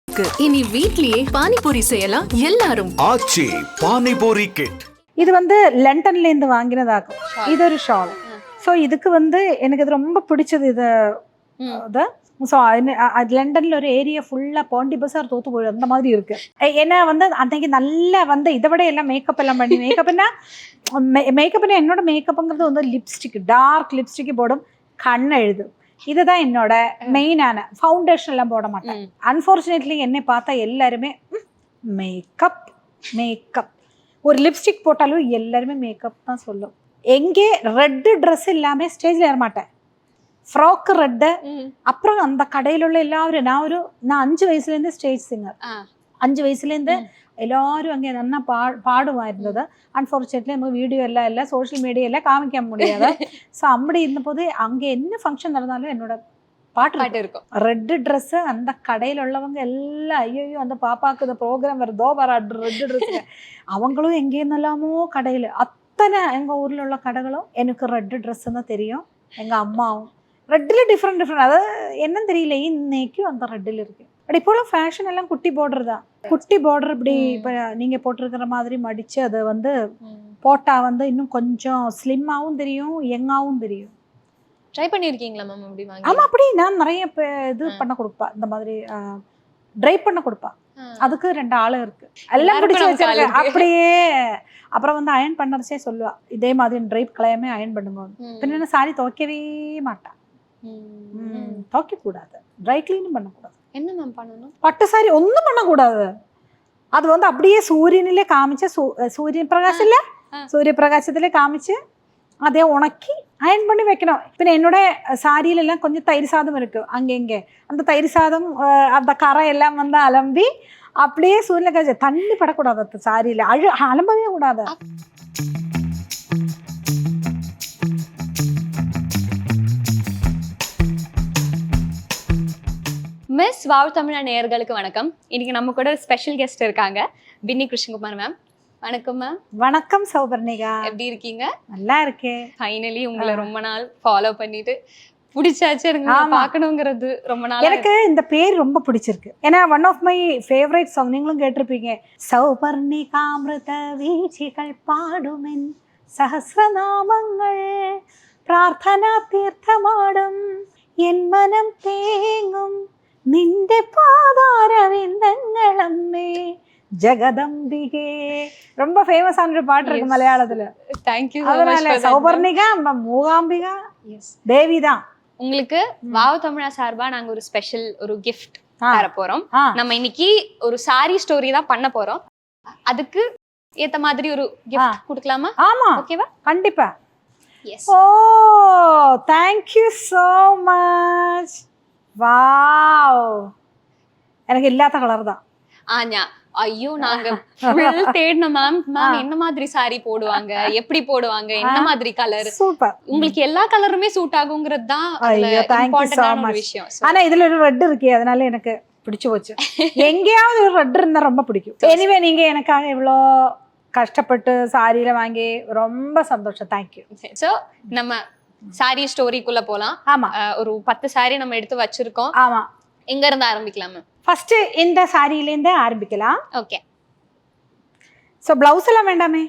இனி வீட்லயே பானிபூரி செய்யலாம் எல்லாரும். ஆச்சி பானிபூரி கிட். இது லண்டன்ல இருந்து வாங்கினதாகும். இது ஒரு ஷால். ஸோ இதுக்கு எனக்கு இது ரொம்ப பிடிச்சது. இது ஸோ லண்டன்ல ஒரு ஏரியா ஃபுல்லா பாண்டி பசார் தோத்து போயிடும் அந்த மாதிரி இருக்கு. ஏன்னா அன்னைக்கு நல்லா இதை விட எல்லாம் மேக்கப் எல்லாம் பண்ணி மேக்கப்னா என்னோட மேக்கப்புங்கிறது லிப்ஸ்டிக், டார்க் லிப்ஸ்டிக் போடும், கண் எழுதும். இதுதான் என்னோட மெயினான. ஃபவுண்டேஷன் எல்லாம் போட மாட்டேன். அன்ஃபார்ச்சுனேட்லி என்னை பார்த்தா எல்லாருமே மேக்கப் மேக்கப், ஒரு லிப்ஸ்டிக் போட்டாலும் எல்லாருமே மேக்கப் தான் சொல்லும். எங்கே ரெட்டு ட்ரெஸ் இல்லாமல் ஸ்டேஜில் ஏற மாட்டேன். Frock red. அப்புறம் அந்த கடையில் உள்ள எல்லாரும் நான் 5 வயசுலேருந்து ஸ்டேஜ் சிங்கர். 5 வயசுலேருந்து எல்லாரும் அங்கே நல்லா பாடுவா இருந்தது. அன்ஃபார்ச்சுனேட்லி நம்ம வீடியோ எல்லாம் இல்லை, சோஷியல் மீடியா எல்லாம் காமிக்க முடியாது. ஸோ அப்படி இருந்தபோது அங்கே என்ன ஃபங்க்ஷன் நடந்தாலும் என்னோட பாட்டு இருக்கும். ரெட்டு ட்ரெஸ்ஸு அந்த கடையில் உள்ளவங்க எல்லாம் ஐயோ அந்த பாப்பாவுக்கு இந்த ப்ரோக்ராம் வருதோ வர ரெட்டு ட்ரெஸ்ஸு. அவங்களும் எங்கேருந்தெல்லாமோ கடையில், அத்தனை எங்கள் ஊரில் உள்ள கடைகளும் எனக்கு ரெட்டு ட்ரெஸ்ஸுன்னு தான் தெரியும். எங்கள் அம்மாவும் ரெட்டில் டிஃப்ரெண்ட் அதாவது என்னன்னு தெரியல, இன்னைக்கும் அந்த ரெட்டில் இருக்கு. பட் இப்போலாம் ஃபேஷன் எல்லாம் குட்டி பார்டர் தான். குட்டி பார்டர் இப்படி இப்போ நீங்கள் போட்டிருக்கிற மாதிரி மடித்து அது போட்டால் இன்னும் கொஞ்சம் ஸ்லிம்மாகவும் தெரியும், யங்காகவும் தெரியும். ட்ரை பண்ணியிருக்கீங்களா மேம் அப்படி வாங்கி? ஆமாம், அப்படி நான் நிறைய இது பண்ண கொடுப்பா, இந்த மாதிரி ட்ரை பண்ண கொடுப்பா. அதுக்கு 2 ஆளு இருக்கு, எல்லாம் பிடிச்சி வச்சிருக்கேன் அப்படியே. அப்புறம் அயன் பண்ணறச்சே சொல்லுவா, இதே மாதிரி ட்ரைப் கலையமே அயன் பண்ணுங்க. பின்ன சாரி துவைக்கவே மாட்டான். துவைக்க கூடாது, ட்ரை கிளீனும் பண்ணக்கூடாது. என்ன மேம் பண்ணணும்? பட்டு சாரி ஒன்றும் பண்ணக்கூடாது. அது அப்படியே சூரியனிலே காமிச்சு, சூரியன் பிரகாசம் இல்லை, சூரிய பிரகாசத்திலே காமிச்சு அதே உணக்கி அயன் பண்ணி வைக்கணும். பின்ன என்னோட சாரியிலெல்லாம் கொஞ்சம் தயிர் சாதம் இருக்கு அங்கே. அந்த தயிர் சாதம் அந்த கரை எல்லாம் அலம்பி அப்படியே சூரியனை காய்ச்சி, தண்ணி படக்கூடாது அந்த சாரியில், அலம்பவே கூடாது. மிஸ் வாவ் தமிழா நேயர்களுக்கு வணக்கம். இன்னைக்கு நம்ம கூட ஸ்பெஷல் கெஸ்ட் இருக்காங்க, பின்னி கிருஷ்ணகுமார் மேம். வணக்கம் மேம். வணக்கம் சௌபர்ணிகா, எப்படி இருக்கீங்க? நல்லா இருக்கேன். ஃபைனலி உங்களை ரொம்ப நாள் ஃபாலோ பண்ணிட்டு பிடிச்சாச்சு பார்க்கணுங்கிறது ரொம்ப நாள். எனக்கு இந்த பேர் ரொம்ப பிடிச்சிருக்கு. ஏன்னா one of my favourite song, நீங்களும் கேட்டிருப்பீங்க. சௌபர்ணிகாமிருத வீச்சிகள் பாடுமென் சஹஸ்ரநாமங்கள், பிரார்த்தனா தீர்த்தமாடும் என் மனம் தேங்கும் നിന്റെ പാദാരവിന്ദങ്ങളമ്മേ ஜெகதம்பிகே. ரொம்ப ஃபேமஸான ஒரு பாட்டு இருக்கு மலையாளத்துல. தேங்க்யூ. அதனால சௌபர்ணிகா, மூகாம்பிகா, தேவி தான். உங்களுக்கு வாவ் தமிழா சார்பா நாங்க ஒரு ஸ்பெஷல் ஒரு கிஃப்ட் தர போறோம். நம்ம இன்னைக்கு ஒரு சாரி ஸ்டோரி தான் பண்ண போறோம். அதுக்கு ஏத்த மாதிரி ஒரு கிஃப்ட் கொடுக்கலாமா? ஆமா, ஓகேவா? கண்டிப்பா. Yes. Oh, thank you so much. Wow, எனக்கு இல்லாத கலர் தான். ஐயோ, நாங்க ஃபுல் தேடின மேம். மேம் என்ன மாதிரி சாரி போடுவாங்க, எப்படி போடுவாங்க, என்ன மாதிரி கலர், சூப்பர். உங்களுக்கு எல்லா கலருமே சூட் ஆகுங்கிறது தான் இம்பார்ட்டன்டான ஒரு விஷயம். ஆனா இதுல ஒரு ரெட் இருக்கே, அதனால எனக்கு பிடிச்சு போச்சு. எங்கேயாவது ஒரு ரெட் இருந்தா ரொம்ப பிடிக்கும். எனிவே, நீங்க எனக்காக இவ்வளோ கஷ்டப்பட்டு சாரியில வாங்கி ரொம்ப சந்தோஷம். தேங்க்யூ. சோ நம்ம சாரி ஸ்டோரிக்குள்ள போலாம். ஆமா, ஒரு 10 சாரி நம்ம எடுத்து வச்சிருக்கோம். ஆமா, எங்க இருந்து ஆரம்பிக்கலாம் மேம்? ஃபர்ஸ்ட் இந்த சாரியில இருந்து ஆரம்பிக்கலாம். ஓகே. சோ பிளவுஸ் எல்லாம் வேண்டாமே,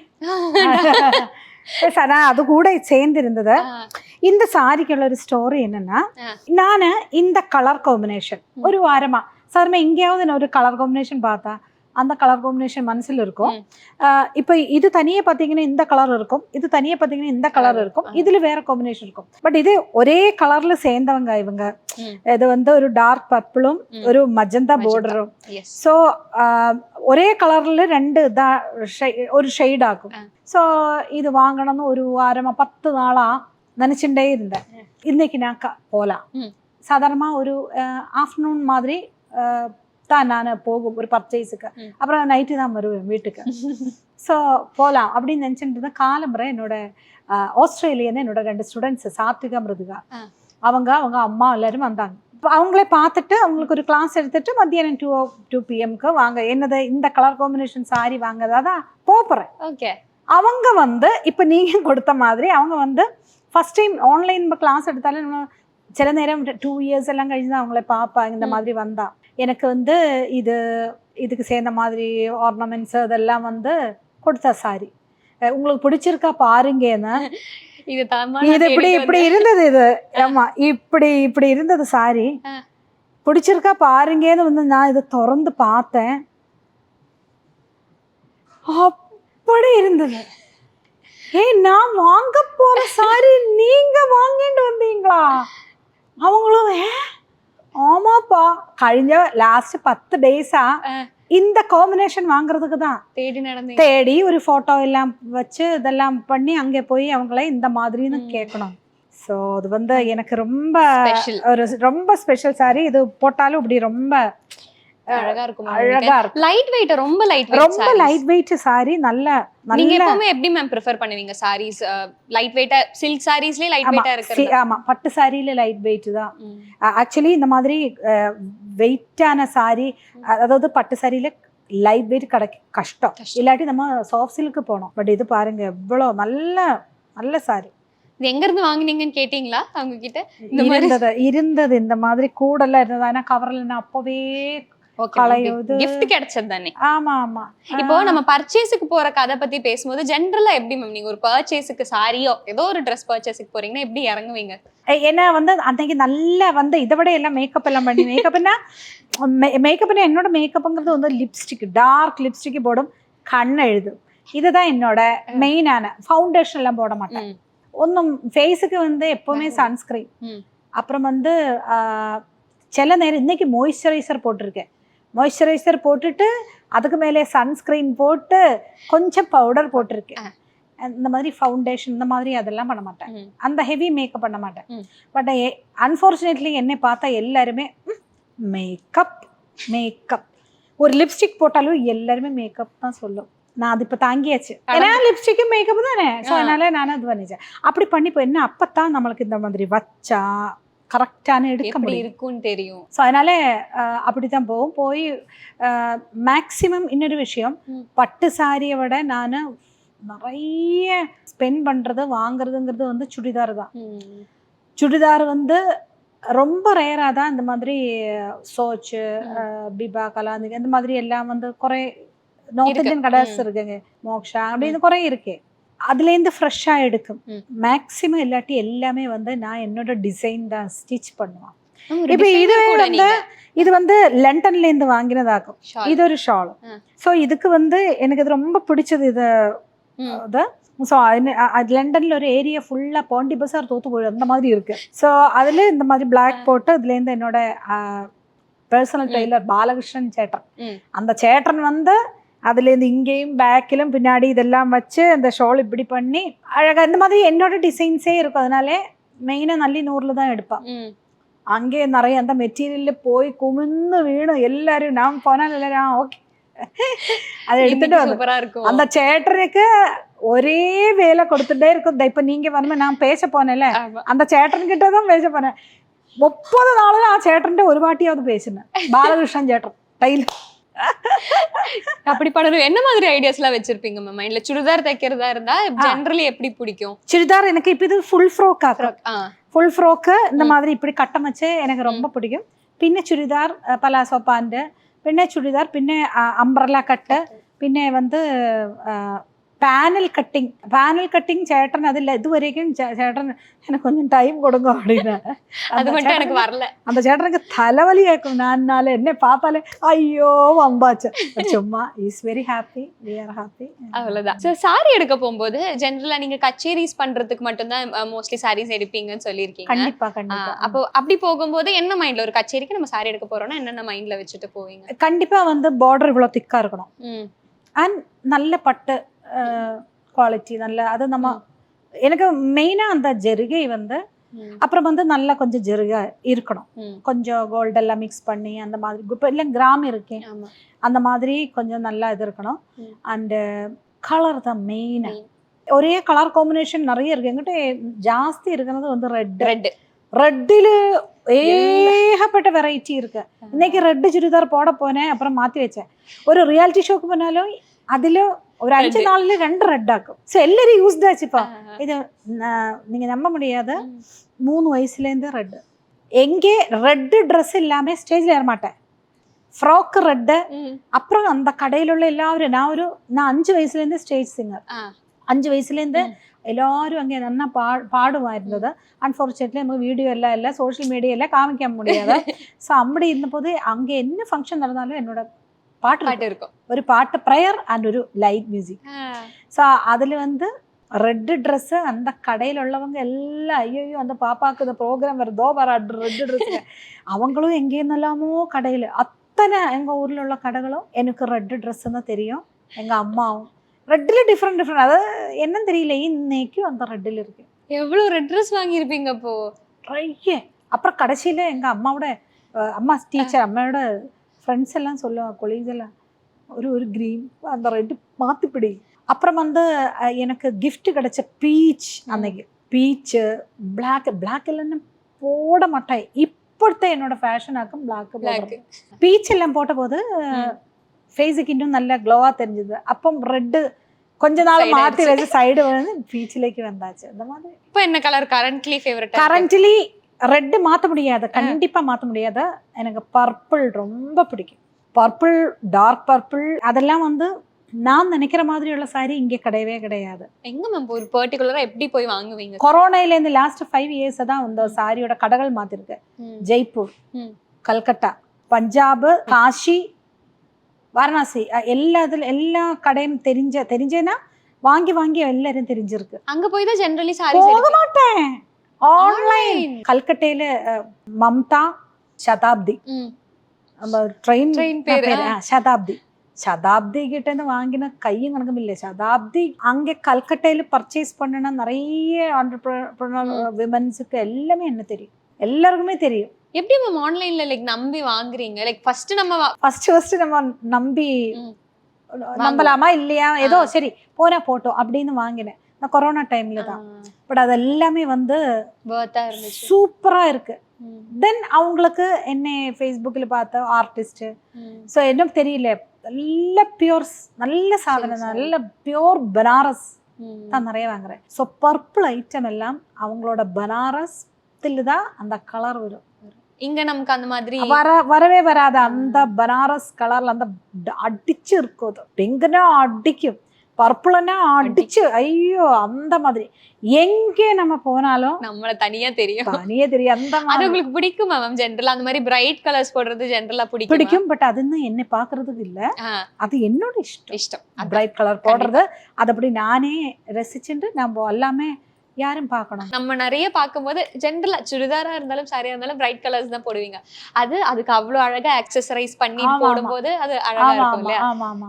அது கூட சேர்ந்து இருந்தது. இந்த சாரிக்குள்ள ஒரு ஸ்டோரி என்னன்னா, நானு இந்த கலர் காம்பினேஷன் ஒரு வாரமா சாதாரண எங்கேயாவது நான் ஒரு கலர் காம்பினேஷன் பார்த்தா அந்த கலர் காம்பினேஷன் மனசில் இருக்கும். இப்போ இது தனியே பார்த்தீங்கன்னா இந்த கலர் இருக்கும், இது தனியே பார்த்தீங்கன்னா இந்த கலர் இருக்கும், இதுல வேற காம்பினேஷன் இருக்கும். பட் இது ஒரே கலர்ல சேர்ந்தவங்க இவங்க. இது ஒரு டார்க் பர்பிளும் ஒரு மஜந்தா பார்டரும். ஸோ ஒரே கலர்ல 2 ஒரு ஷெய்ட் ஆகும். ஸோ இது வாங்கணும்னு ஒரு வாரமா 10 நாளா நினைச்சுட்டே இருந்தேன். இன்னைக்கு நான் போகலாம். சாதாரணமாக ஒரு ஆஃப்டர்நூன் மாதிரி தான் நான் போகும் ஒரு பர்ச்சேஸுக்கு. அப்புறம் நைட்டு தான் வருவேன் வீட்டுக்கு. ஸோ போகலாம் அப்படின்னு நினச்சிட்டு இருந்தேன். காலம்புரை என்னோட ஆஸ்திரேலியான்னு என்னோட 2 ஸ்டூடெண்ட்ஸ், சாத்விகா மிருதுகா, அவங்க அம்மா எல்லாரும் வந்தாங்க. அவங்களே பார்த்துட்டு அவங்களுக்கு ஒரு கிளாஸ் எடுத்துட்டு மத்தியானம் 2 PM வாங்க, என்னது இந்த கலர் காம்பினேஷன் சாரி வாங்கதான் போகிறேன். ஓகே. அவங்க இப்போ நீங்கள் கொடுத்த மாதிரி அவங்க ஃபர்ஸ்ட் டைம் ஆன்லைன் கிளாஸ் எடுத்தாலும் நம்ம சில நேரம் 2 இயர்ஸ் எல்லாம் கழிச்சு தான் அவங்கள பார்ப்பாங்க. இந்த மாதிரி வந்தா எனக்கு வந்து இதுக்கு சேர்ந்த மாதிரி ஆர்னமெண்ட்ஸ் அதெல்லாம் வந்து கொடுத்தா சாரி உங்களுக்கு பிடிச்சிருக்கா பாருங்கன்னு. இது இது இப்படி இருந்தது. இது ஆமா இப்படி இருந்தது சாரி. பிடிச்சிருக்கா பாருங்கன்னு வந்து நான் இதை திறந்து பார்த்தேன். அப்படி இருந்தது. நான் வாங்க போற சாரி நீங்க வாங்கிட்டு வந்தீங்களா? அவங்களும் ஆமாப்பா കഴിഞ്ഞ லாஸ்ட் 10 டேஸா இந்த காம்பினேஷன் வாங்குறதுக்கு தான் தேடி ஒரு போட்டோ எல்லாம் வச்சு இதெல்லாம் பண்ணி அங்கே போய் அவங்கள இந்த மாதிரின்னு கேட்கணும். ஸோ அது வந்து எனக்கு ரொம்ப ஸ்பெஷல் சாரி. இது போட்டாலும் இப்படி ரொம்ப அழகா இருக்கும். லைட் வெயிட், ரொம்ப லைட் வெயிட் சாரி. நீங்க எப்பவுமே எப்படி மேம் ப்ரிஃபர் பண்ணுவீங்க சாரீஸ்? லைட் வெயிட்டா சில்க் சாரீஸ்லயே லைட் வெயிட்டா இருக்கு. ஆமா, பட்டு சாரியில லைட் வெயிட் தான். ஆக்சுவலி இந்த மாதிரி வெயிட்டான சாரி, அதாவது பட்டு சாரியில லைட் வெயிட் கிடைக்க கஷ்டம். இல்லாட்டி நம்ம சாஃப்ட் சில்க்கு போனோம். பட் இது பாருங்க எவ்வளவு நல்ல சாரி. இது எங்க இருந்து வாங்குனீங்கன்னு கேட்டீங்களா அவங்க கிட்ட? இருந்தது இந்த மாதிரி கூடல இருந்தது. ஆனா கவர்ல நான் அப்பவே gift கிடைச்சது தானே. ஆமா ஆமா. இப்போ நம்ம பர்ச்சேஸ்க்கு போற கதை பத்தி பேசும்போது ஜெனரலா எப்படி மேம் நீங்க ஒரு பர்ச்சேஸ்க்கு சாரியோ ஏதோ ஒரு ட்ரெஸ் பர்ச்சேஸ்க்கு போறீங்கன்னா எப்படி இறங்குவீங்க? ஏன்னா வந்து அன்னைக்கு நல்லா வந்து இதை விட எல்லாம் மேக்கப் எல்லாம் பண்ணி மேக்கப்னா என்னோட மேக்கப்ங்கிறது வந்து லிப்ஸ்டிக், டார்க் லிப்ஸ்டிக் போடும், கண் எழுதும். இதுதான் என்னோட மெயினான. ஃபவுண்டேஷன் எல்லாம் போட மாட்டேன். ஒன்றும் ஃபேஸுக்கு வந்து எப்பவுமே சன்ஸ்கிரீன். அப்புறம் வந்து சில நேரம் இன்னைக்கு மாய்ஸ்சரைசர் போட்டிருக்கேன். மாய்ஸ்சரைசர் போட்டுட்டு அதுக்கு மேலே சன்ஸ்கிரீன் போட்டு கொஞ்சம் பவுடர் போட்டிருக்கேன். இந்த மாதிரி ஃபவுண்டேஷன் இந்த மாதிரி அதெல்லாம் பண்ண மாட்டேன். அந்த ஹெவி மேக்கப் பண்ண மாட்டேன். பட் அன்ஃபார்ச்சுனேட்லி என்னை பார்த்தா எல்லாருமே மேக்கப் ஒரு லிப்ஸ்டிக் போட்டாலும் எல்லாருமே மேக்கப் தான் சொல்லும். நான் அது இப்போ தாங்கியாச்சு. ஏன்னா லிப்ஸ்டிக்கு மேக்கப் தானே. ஸோ அதனால நானும் அது பண்ணிச்சேன். அப்படி பண்ணி என்ன அப்பத்தான் நம்மளுக்கு இந்த மாதிரி வச்சா கரெக்டான எடுக்க முடியும் இருக்குன்னு தெரியும். ஸோ அதனால அப்படித்தான் போய் மேக்சிமம். இன்னொரு விஷயம், பட்டு சாரியை விட நான் நிறைய ஸ்பெண்ட் பண்றது வாங்குறதுங்கிறது வந்து சுடிதார் தான். சுடிதார் வந்து ரொம்ப ரேராக தான் இந்த மாதிரி சோச்சு, பிபா, கலாந்தி இந்த மாதிரி எல்லாம் வந்து குறை நார்த் இந்தியன் கடைஸ் இருக்குங்க, மோக்ஷா அப்படின்னு குறை இருக்கு. அதுலேருந்து ஃப்ரெஷ்ஷாக எடுக்கும். மேக்சிமம் இல்லாட்டி எல்லாமே வந்து நான் என்னோட டிசைன் தான் ஸ்டிச் பண்ணுவேன். இப்போ இது வந்து லண்டன்லேருந்து வாங்கினதாகும். இது ஒரு ஷால். ஸோ இதுக்கு வந்து எனக்கு இது ரொம்ப பிடிச்சது. இது ஸோ லண்டனில் ஒரு ஏரியா ஃபுல்லாக பாண்டி பசார் தோத்து போயிடும் அந்த மாதிரி இருக்கு. ஸோ அதில் இந்த மாதிரி பிளாக் போட்டு அதுலேருந்து என்னோட பர்சனல் டெய்லர் பாலகிருஷ்ணன் சேட்டன், அந்த சேட்டன் வந்து அதுலேருந்து இங்கேயும் பேக்கிலும் பின்னாடி இதெல்லாம் வச்சு அந்த ஷால் இப்படி பண்ணி அழகாக இந்த மாதிரி என்னோட டிசைன்ஸே இருக்கும். அதனாலே மெயினாக நல்லூரில் தான் எடுப்பேன். அங்கே நிறைய அந்த மெட்டீரியலில் போய் குமிந்து வீணும். எல்லாரும் நான் போனால் எல்லாரும் ஓகே அதை எடுத்துட்டு வந்து அந்த சேட்டனுக்கு ஒரே வேலை கொடுத்துட்டே இருக்கும். இப்போ நீங்கள் வந்து நான் பேச போனேன்ல, அந்த சேட்டன் கிட்ட தான் பேச போனேன். 30 நாள் ஆ சேட்டன்ட்டு ஒரு வாட்டியாவது பேசினேன். பாலகிருஷ்ணன் சேட்டன் டெய்லர். அப்படி பண்ணணும். என்ன மாதிரி ஐடியாஸ் எல்லாம் வச்சிருப்பீங்க மேம் மைண்ட்ல? சுடிதார் தைக்கிறதா இருந்தா ஜெனரலி எப்படி பிடிக்கும்? சுடிதார் எனக்கு இப்போ இது ஃபுல் ஃப்ராக் ஆகும். ஃபுல் ஃப்ராக்கு இந்த மாதிரி இப்படி கட்டம் வச்சு எனக்கு ரொம்ப பிடிக்கும். പിന്നെ ചുരിദാർ പലാസോ പാൻറ്, പിന്നെ ചുരിദാർ, പിന്നെ അംബ്രല കട്ട്, പിന്നെ வந்து பேனல் கட்டிங் சேட்டன் அதில் இதுவரைக்கும் சேட்டன் எனக்கு கொஞ்சம் டைம் கொடுங்க அப்படின்னு. அது மட்டும் எனக்கு வரல. அந்த சேட்டனுக்கு தலைவலி கேட்கும். நான்னால என்ன பார்த்தாலே ஐயோ வம்பாச்சு. சும்மா is very happy, we are happy, அவ்வளோதான். ஸோ சாரி எடுக்க போகும்போது ஜென்ரலாக நீங்கள் கச்சேரிஸ் பண்ணுறதுக்கு மட்டும்தான் மோஸ்ட்லி சாரீஸ் எடுப்பீங்கன்னு சொல்லியிருக்கீங்க. கண்டிப்பா. அப்போ அப்படி போகும்போது என்ன மைண்ட்ல, ஒரு கச்சேரிக்கு நம்ம சாரி எடுக்க போறோம்னா என்னென்ன மைண்ட்ல வச்சுட்டு போவீங்க? கண்டிப்பா வந்து பார்டர் இவ்வளோ திக்கா இருக்கணும். அண்ட் நல்ல பட்டு குவாலிட்டி நல்ல. அது நம்ம எனக்கு மெயினா அந்த ஜெருகை வந்து அப்புறம் வந்து நல்லா கொஞ்சம் ஜெருகா இருக்கணும். கொஞ்சம் கோல்டெல்லாம் மிக்ஸ் பண்ணி அந்த மாதிரி இப்போ இல்லை கிராம் இருக்கேன் அந்த மாதிரி கொஞ்சம் நல்லா இது இருக்கணும். அண்டு கலர் தான் மெயினா. ஒரே கலர் காம்பினேஷன் நிறைய இருக்கு. எங்கிட்ட ஜாஸ்தி இருக்கிறது வந்து ரெட்டில் ஏகப்பட்ட வெரைட்டி இருக்கு. இன்னைக்கு ரெட்டு சுடிதார் போட போனேன், அப்புறம் மாற்றி வச்சேன். ஒரு ரியாலிட்டி ஷோக்கு போனாலும் அதில் ஒரு 5 நாள்ல 2 ரெட் ஆக்கும். ஸோ எல்லாரும் யூஸ்ட் ஆச்சுப்பா. இது நீங்க நம்ப முடியாத 3 வயசுலேருந்து ரெட் எங்கே ரெட்டு ட்ரெஸ் இல்லாம ஸ்டேஜ்ல ஏற மாட்டேன். Frock red. அப்புறம் அந்த கடையில் உள்ள எல்லாரும் நான் 5 வயசுலேருந்து ஸ்டேஜ் சிங்கர். 5 வயசுலேருந்து எல்லாரும் அங்கே நல்லா பாடுவா இருந்தது. அன்ஃபார்ச்சுனேட்லி நமக்கு வீடியோ எல்லாம் இல்லை, சோஷியல் மீடியா எல்லாம் காமிக்க முடியாது. ஸோ அப்படி இருந்தபோது அங்கே என்ன ஃபங்க்ஷன் நடந்தாலும் என்னோட பாட்டு இருக்கும். ஒரு பாட்டு, ப்ரேயர் அண்ட் ஒரு லைட் மியூசிக். ஸோ அதில் வந்து ரெட்டு ட்ரெஸ்ஸு அந்த கடையில் உள்ளவங்க எல்லாம் ஐயோ அந்த பாப்பாவுக்கு இந்த ப்ரோக்ராம் வருதோ வர ரெட்டு ட்ரெஸ்ஸு. அவங்களும் எங்கேருந்தெல்லாமோ கடையில் அத்தனை எங்கள் ஊரில் உள்ள கடைகளும் எனக்கு ரெட்டு ட்ரெஸ்ஸுன்னு தெரியும். எங்கள் அம்மாவும் ரெட்டில் டிஃப்ரெண்ட் அதாவது என்னன்னு தெரியல, இன்னைக்கும் அந்த ரெட்டில் இருக்கு. எவ்வளோ ரெட் ட்ரெஸ் வாங்கியிருப்பீங்க அப்போ? நிறைய. அப்புறம் கடைசியில் எங்கள் அம்மாவோட அம்மா டீச்சர், அம்மாவோட ஃப்ரெண்ட்ஸ் எல்லாம் சொல்லுவாங்க, கொலீஸ் எல்லாம் ஒரு க்ரீன் அந்த ரெட்டு மாற்றிப்பிடி. அப்புறம் வந்து எனக்கு கிஃப்ட் கிடைச்ச பீச், அன்னைக்கு பீச்சு பிளாக் எல்லாம் போட மாட்டேன். இப்போத்த என்னோட ஃபேஷனாக்கும் பிளாக் பீச் எல்லாம் போட்ட போது ஃபேஸுக்கு இன்னும் நல்ல க்ளோவாக தெரிஞ்சுது. அப்போ ரெட்டு கொஞ்ச நாள் மாற்றி வச்சு சைடு வந்து பீச்சிலேக்கு வந்தாச்சு. அந்த மாதிரி. இப்போ என்ன colour currently favourite? Currently red மாற்ற முடியாது, கண்டிப்பாக மாற்ற முடியாது. எனக்கு பர்பிள் ரொம்ப பிடிக்கும். பர்பிள், டார்க் பர்பிள் அதெல்லாம் வந்து நான் நினைக்கிற மாதிரி உள்ள சாரி இங்கே கிடையவே கிடையாது. எங்க மேம் ஒரு பர்டிகுலரா எப்படி போய் வாங்குவீங்க? கொரோனாலேருந்து லாஸ்ட் 5 இயர்ஸ் தான் இந்த சாரியோட கடைகள் மாத்திருக்கு. ஜெய்ப்பூர், கல்கட்டா, பஞ்சாப், காஷி, வாரணாசி எல்லா கடையும் தெரிஞ்சேன்னா வாங்கி எல்லாரும் தெரிஞ்சிருக்கு. அங்க போய் தான் ஜெனரலி சாரி போக மாட்டேன், ஆன்லைன். கல்கட்டையில மம்தா, சதாப்தி, நம்ம ட்ரெயின் பேர் சதாப்தி கிட்ட இருந்து வாங்கின கையும் கணக்கும் இல்லை. சதாப்தி அங்கே கல்கட்டையில பர்ச்சேஸ் பண்ணின நிறைய ஆண்டர்பிரினர் விமன்ஸுக்கு எல்லாமே என்ன தெரியும், எல்லாருக்குமே தெரியும். எப்படி மேம் ஆன்லைன்ல லைக் நம்பி வாங்குறீங்க? லைக் ஃபர்ஸ்ட் நம்ம நம்பி நம்பலாமா இல்லையா, ஏதோ சரி போனா போட்டோம் அப்படின்னு வாங்கினேன். நான் கொரோனா டைம்ல தான். பட் அது எல்லாமே வந்து சூப்பரா இருக்கு. தென் அவங்களுக்கு என்ன ஃபேஸ்புக்கில் பார்த்த ஆர்டிஸ்ட், ஸோ என்ன தெரியல, நல்ல பியூர்ஸ், நல்ல சாதனை, நல்ல பியூர் பனாரஸ் தான் நிறைய வாங்குறேன். ஸோ பர்பிள் ஐட்டம் எல்லாம் அவங்களோட பனாரஸ்ல தான் அந்த கலர் வரும். இங்க நமக்கு அந்த மாதிரி வரவே வராது. அந்த பனாரஸ் கலர்ல அந்த அடிச்சு இருக்கும். பிங்க்னா அடிக்கும், பர்பிள்னா அடிச்சு, ஐயோ அந்த மாதிரி. எங்கே நம்ம போனாலும் நம்மள தனியா தெரியும். அந்த மாதிரி உங்களுக்கு பிடிக்குமா மேம்? ஜெனரலா அந்த மாதிரி பிரைட் கலர்ஸ் போடுறது ஜெனரலா பிடிக்கும். பட் அது என்ன பாக்குறதுக்கு இல்ல, அது என்னோட இஷ்டம். பிரைட் கலர் போடுறது அது அப்படி நானே ரசிச்சுட்டு நம்ம எல்லாமே யாரும் பார்க்கணும். நம்ம நிறைய பார்க்கும்போது ஜென்ரலா சுடிதாரா இருந்தாலும் சாரியா இருந்தாலும் பிரைட் கலர்ஸ் தான் போடுவீங்க. அதுக்கு அவ்வளவு அழகா ஆக்சசரைஸ் பண்ணி போடும்போது அது அழகா இருக்கும் இல்லையா?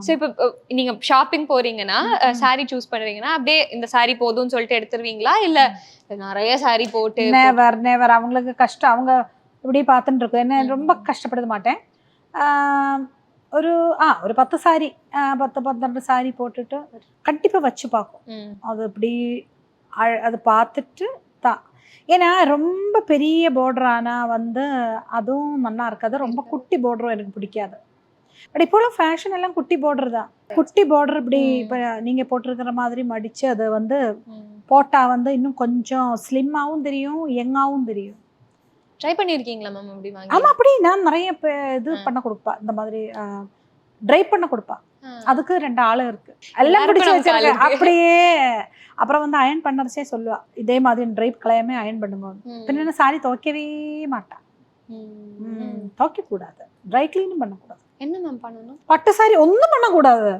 சோ இப்போ நீங்க ஷாப்பிங் போறீங்கன்னா சாரி சூஸ் பண்றீங்கன்னா அப்படியே இந்த சாரி போதும்னு சொல்லிட்டு எடுத்துருவீங்களா, இல்ல நிறைய சாரி போட்டு? நேவர் அவங்களுக்கு கஷ்டம். அவங்க இப்படி பார்த்துட்டு இருக்கோம், என்ன ரொம்ப கஷ்டப்பட மாட்டேன். ஒரு 10 சாரி 10-12 சாரி போட்டுட்டு கண்டிப்பா வச்சு பார்க்கும். அது இப்படி அது பார்த்துட்டு தான். ஏன்னா ரொம்ப பெரிய பார்டர் ஆனால் வந்து அதுவும் நல்லா இருக்காது, ரொம்ப குட்டி பார்டரும் எனக்கு பிடிக்காது. பட் இப்போலாம் ஃபேஷன் எல்லாம் குட்டி பார்டர் தான். குட்டி பார்டர் இப்படி இப்போ நீங்கள் போட்டிருக்கிற மாதிரி மடித்து அதை வந்து போட்டால் வந்து இன்னும் கொஞ்சம் ஸ்லிம்மாகவும் தெரியும், யங்காகவும் தெரியும். ட்ரை பண்ணியிருக்கீங்களா மேம் அப்படி வாங்கி? ஆமாம், அப்படி நான் நிறைய இது பண்ண கொடுப்பா, இந்த மாதிரி ட்ரை பண்ண கொடுப்பா. அதுக்கு 2 ஆளு இருக்கு, எல்லாம் பிடிச்சி வச்சிருக்கேன் அப்படியே. அப்புறம் வந்து அயன் பண்ணறச்சே சொல்லுவா, இதே மாதிரி ட்ரைப் கலையமே அயன் பண்ணுங்க. பின்ன சாரி துவைக்கவே மாட்டான், துவைக்க கூடாது, ட்ரை கிளீனும் பண்ணக்கூடாது. என்ன மேம் பண்ணணும்? பட்டு சாரி ஒன்றும் பண்ணக்கூடாது.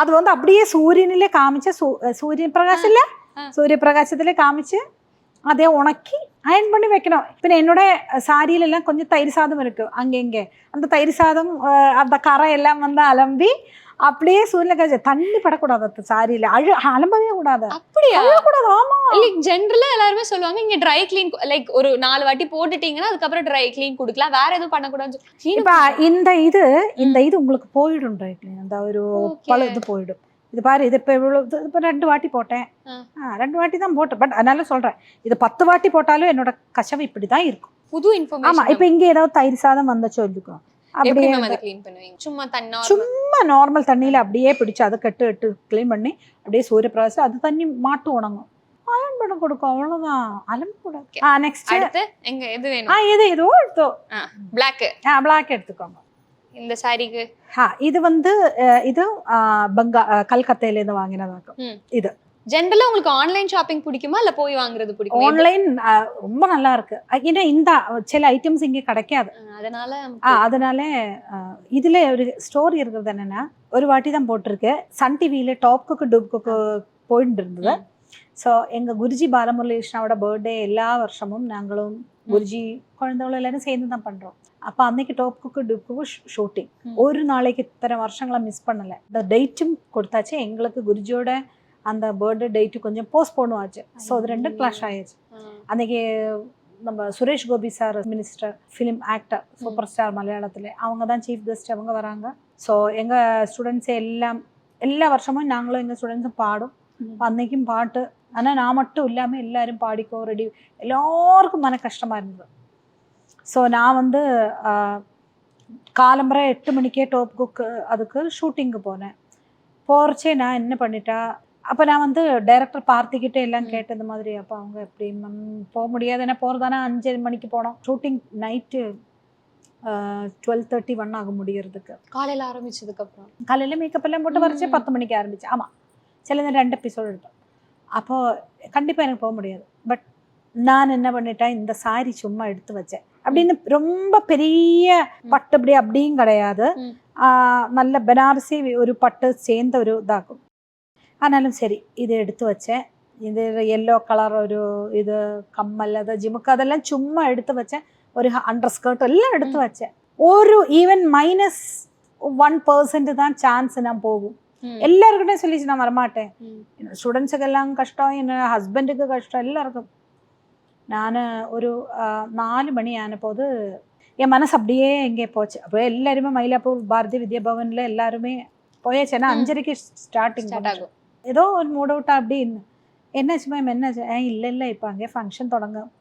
அது வந்து அப்படியே சூரியனிலே காமிச்சு, சூரிய பிரகாசம் இல்லை, சூரிய பிரகாசத்திலே காமிச்சு அதே உணக்கி அயன் பண்ணி வைக்கணும். பின்ன என்னோட சாரியிலெல்லாம் கொஞ்சம் தயிர் சாதம் இருக்கு அங்கே அந்த தயிர் சாதம் அந்த கரை எல்லாம் வந்து அலம்பி அப்படியே சூரியல காய்ச்சி, தண்ணி படக்கூடாது அந்த சாரியில, அலம்பவே கூடாது. அப்படியா? கூடாது. ஆமா, லைக் ஜெனரலா எல்லாருமே சொல்லுவாங்க இங்க ட்ரை கிளீன் லைக் ஒரு 4 வாட்டி போட்டுட்டீங்கன்னா அதுக்கப்புறம் ட்ரை கிளீன் கொடுக்கலாம், வேற எதுவும் பண்ணக்கூடாது. இப்ப இந்த இது உங்களுக்கு போயிடும் ட்ரை கிளீன், அந்த ஒரு பழுது போயிடும். இது பாரு, இது இப்போ இவ்வளவு, இப்போ 2 வாட்டி போட்டேன், 2 வாட்டி தான் போட்டேன். பட் அதனால சொல்றேன், இது 10 வாட்டி போட்டாலும் என்னோட கசவு இப்படிதான் இருக்கும். புது இன்ஃபர்மேஷன். ஆமா, இப்போ இங்க ஏதாவது தயிர் சாதம் வந்தச்சோ இருக்கும், அப்படியே சும்மா நார்மல் தண்ணியில அப்படியே பிடிச்சு அதை கட்டு கிளீன் பண்ணி அப்படியே சூரிய பிரகாசம் அது தண்ணி மாட்டு உணங்கும், அயன் பண்ண கொடுக்கும் அவ்வளவுதான், அலம்பு கூடாது. நெக்ஸ்ட் அடுத்து எங்க எது வேணும்? இது ஏதோ எடுத்தோ Black. பிளாக் எடுத்துக்கோங்க. இந்த சாரிக்கு இது வந்து இது கல்கத்தையில இருந்து வாங்கினதாக்கும். இது ஜென்ரலா உங்களுக்கு ஆன்லைன் ஷாப்பிங் பிடிக்குமா இல்ல போய் வாங்குறது பிடிக்குமா? ஆன்லைன் ரொம்ப நல்லா இருக்கு. ஏன்னா இந்த சில ஐட்டம்ஸ் இங்கே கிடைக்காது, அதனால இதுல ஒரு ஸ்டோரி இருக்கிறது என்னன்னா, ஒரு வாட்டி தான் போட்டிருக்கு சன் டிவியில டாப் குக்கு டூப் குக்கு போயிட்டு இருந்தது. ஸோ எங்க குருஜி பாலமுரளிகிருஷ்ணாவோட பர்த்டே எல்லா வருஷமும் நாங்களும் குருஜி குழந்தைகளும் எல்லாரும் சேர்ந்து தான் பண்றோம். அப்போ அன்னைக்கு top cook dupe cook shooting. ஒரு நாளைக்கு இத்தனை வருஷங்களா மிஸ் பண்ணல. இந்த டேட்டும் கொடுத்தாச்சு எங்களுக்கு. குருஜியோட அந்த பர்த்டே டேட்டு கொஞ்சம் போஸ்ட்போன் ஆச்சு. ஸோ அது ரெண்டும் கிளாஷ் ஆயிடுச்சு. அன்னைக்கு நம்ம Suresh Gopi sir, minister, film actor, super star மலையாளத்தில், அவங்க தான் சீஃப் கெஸ்ட், அவங்க வராங்க. ஸோ எங்கள் ஸ்டூடெண்ட்ஸே எல்லா வருஷமும் நாங்களும் எங்கள் ஸ்டூடெண்ட்ஸும் பாடும். அன்னைக்கும் பாட்டு. ஆனால் நான் மட்டும் இல்லாமல் எல்லாரும் பாடிக்கோ ரெடி, எல்லாருக்கும் மன கஷ்டமாக இருந்தது. ஸோ நான் வந்து காலம்பரை 8 மணிக்கே டாப் குக் அதுக்கு ஷூட்டிங்கு போனேன். போகிறச்சே நான் என்ன பண்ணிட்டா, அப்போ நான் வந்து டைரக்டர் பார்த்திக்கிட்டே எல்லாம் கேட்டு இந்த மாதிரி. அப்போ அவங்க எப்படி மேம் போக முடியாது, ஏன்னா போகிறதானே 5 மணிக்கு போனோம். ஷூட்டிங் நைட்டு 12:31 ஆகும் முடியறதுக்கு. காலையில் ஆரம்பிச்சதுக்கப்புறம் காலையில் மேக்கப் எல்லாம் போட்டு வரைச்சே 10 மணிக்கு ஆரம்பிச்சு. ஆமாம், சில 2 எபிசோடு எடுத்தோம். அப்போது கண்டிப்பாக எனக்கு போக முடியாது. பட் நான் என்ன பண்ணிட்டேன், இந்த சாரி சும்மா எடுத்து வச்சேன். அப்படின்னு ரொம்ப பெரிய பட்டு அப்படியும் கிடையாது, நல்ல பனாரசி ஒரு பட்டு சேர்ந்த ஒரு இதாகும். ஆனாலும் சரி இது எடுத்து வச்சேன். இது எல்லோ கலர் ஒரு இது கம்மல், அது ஜிமுக்கு, அதெல்லாம் சும்மா எடுத்து வச்சேன். ஒரு அண்டர் ஸ்கர்ட் எல்லாம் எடுத்து வச்சேன். ஒரு ஈவன் -1% தான் சான்ஸ் நான் போகும். எல்லாருக்கிட்டையும் சொல்லிச்சு நான் வரமாட்டேன். ஸ்டூடெண்ட்ஸுக்கு எல்லாம் கஷ்டம், என் ஹஸ்பண்டுக்கு கஷ்டம், எல்லாருக்கும். நான் ஒரு 4 மணி ஆன போது என் மனசு அப்படியே எங்கே போச்சு. அப்போ எல்லாருமே மயிலாப்பூர் பாரதி வித்யாபவன்ல எல்லாருமே போயாச்சு. ஏன்னா 5:30க்கு ஸ்டார்டிங் ஆகும். ஏதோ ஒரு மூட் அவுட்டா அப்படின்னு. என்னாச்சு மேம் என்னாச்சு? இல்லை இப்போ அங்கே ஃபங்க்ஷன் தொடங்கும்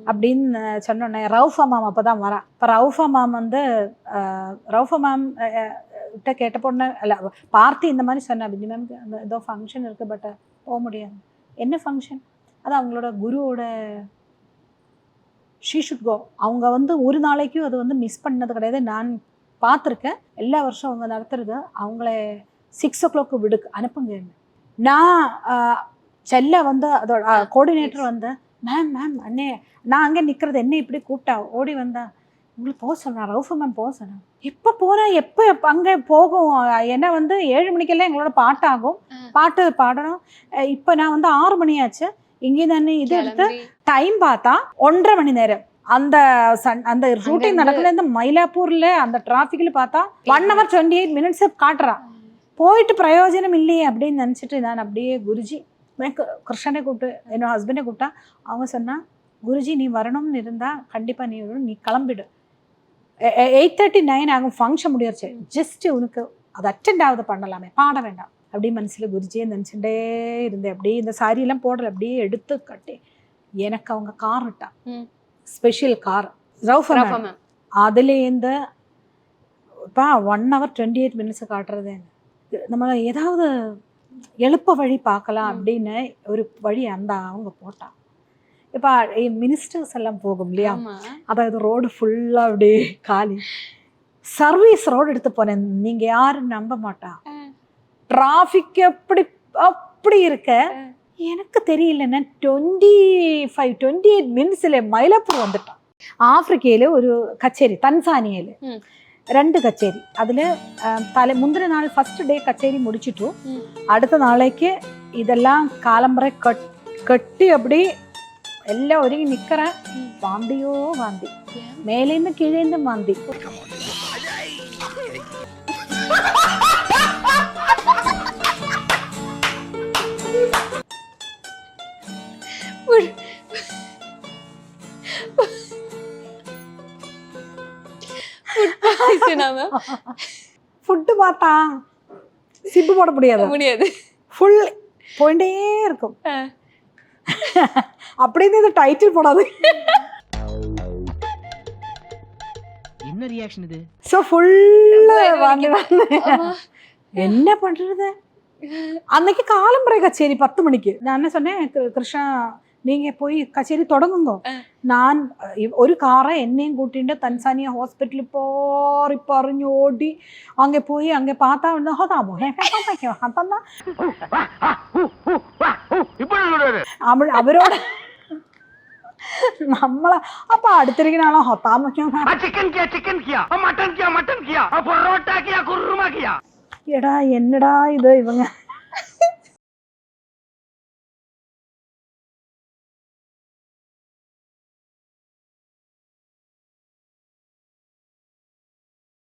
அப்படின்னு சொன்னோன்னே ரவுஃபா மேம் அப்போ தான் வரா. இப்போ ரவுஃபா மேம் வந்து ரவுஃபா மேம் கிட்ட கேட்ட பொண்ணு இல்லை பார்த்தி இந்த மாதிரி சொன்னா, பிந்தி மேம் அந்த ஏதோ ஃபங்க்ஷன் இருக்குது பட் போக முடியாது. என்ன ஃபங்க்ஷன்? அது அவங்களோட குருவோட ஷீ ஷுட் கோ. அவங்க வந்து ஒரு நாளைக்கும் அது வந்து மிஸ் பண்ணது கிடையாது. நான் பார்த்துருக்கேன், எல்லா வருஷம் அவங்க நடத்துறது. அவங்கள 6 o'clock விடுக்கு அனுப்புங்க. நான் செல்ல வந்து அதோட கோஆர்டினேட்டர் வந்து மேம் அண்ணே நான் அங்கே நிற்கிறது, என்ன இப்படி கூப்பிட்டா ஓடி வந்தா, உங்களுக்கு போக சொன்னேன், ரவுஃபா மேம் போக சொன்னேன். எப்போ போகிறேன், எப்போ அங்கே போகும், ஏன்னா வந்து 7 மணிக்கெல்லாம் எங்களோட பாட்டாகும், பாட்டு பாடணும். இப்போ நான் வந்து 6 மணி ஆச்சு. இங்கே தானே இது எடுத்து டைம் பார்த்தா 1.5 மணி நேரம். அந்த ஷூட்டிங் நடக்குது இந்த மயிலாப்பூர்ல அந்த டிராஃபிக்ல பார்த்தா 1 hour 28 minutes காட்டுறா. போயிட்டு பிரயோஜனம் இல்லையே அப்படின்னு நினச்சிட்டு நான் அப்படியே குருஜி கிருஷ்ணனை கூப்பிட்டு என்னோட ஹஸ்பண்டை கூப்பிட்டா. அவங்க சொன்னா, குருஜி நீ வரணும்னு இருந்தா கண்டிப்பா நீ கிளம்பிடு. 8:39 ஆகும் ஃபங்க்ஷன் முடியாச்சு. ஜஸ்ட் உனக்கு அது அட்டெண்ட் ஆகுது பண்ணலாமே, பாட வேண்டாம் அப்படி மனசில் குருஜியே நினச்சிட்டே இருந்தேன். அப்படியே இந்த சாரியெல்லாம் போடலை, அப்படியே எடுத்து கட்டி எனக்கு அவங்க கார் விட்டா, ஸ்பெஷல் கார் ரவுஃபா மேம். அதுலேருந்து இப்போ 1 hour 28 minutes காட்டுறது. நம்ம ஏதாவது எழுப்ப வழி பார்க்கலாம் அப்படின்னு ஒரு வழி அந்த அவங்க போட்டா. இப்போ மினிஸ்டர்ஸ் எல்லாம் போகும் இல்லையா, அதாவது ரோடு ஃபுல்லாக அப்படியே காலி. சர்வீஸ் ரோடு எடுத்து போனேன், நீங்கள் யாரும் நம்ப மாட்டா. டிராஃபிக் அப்படி இருக்க எனக்கு தெரியலன்னா 25-28 minutes மயிலாப்பூர் வந்துட்டான். ஆப்பிரிக்கையில் ஒரு கச்சேரி, தன்சானியில் 2 கச்சேரி. அதில் முந்தின நாள் ஃபர்ஸ்ட் டே கச்சேரி முடிச்சுட்டு அடுத்த நாளைக்கு இதெல்லாம் காலம்பரை கட்டி அப்படி எல்லாம் ஒருங்கி நிற்கிறேன். வாந்தியோ வாந்தி, மேலேருந்து கீழேந்து வாந்தி. ஃபுட்டு பார்த்தா சிப்பு போட முடியாது, ஃபுல் போயிட்டே இருக்கும். அப்படின்னு இது டைட்டில் போடாது. என்ன ரியாக்ஷன் இது? சோ ஃபுல்லா வாங்கி என்ன பண்றது. அன்னைக்கு காலம்பரை கச்சேரி 10 மணிக்கு. நான் என்ன சொன்னேன், கிருஷ்ணா நீங்க போய் கச்சேரி தொடங்குங்க. நான் ஒரு காரை என்னையும் கூட்டிட்டு தன்சானியா ஹாஸ்பிட்டல் പറഞ്ഞു ஓடி அங்கே போய் அங்கே பார்த்தா அவரோட നമ്മളെ അപ്പൊ അടുത്തിരിക്കുന്ന ആളോ എടാ എന്നടാ ഇത് ഇവങ്ങ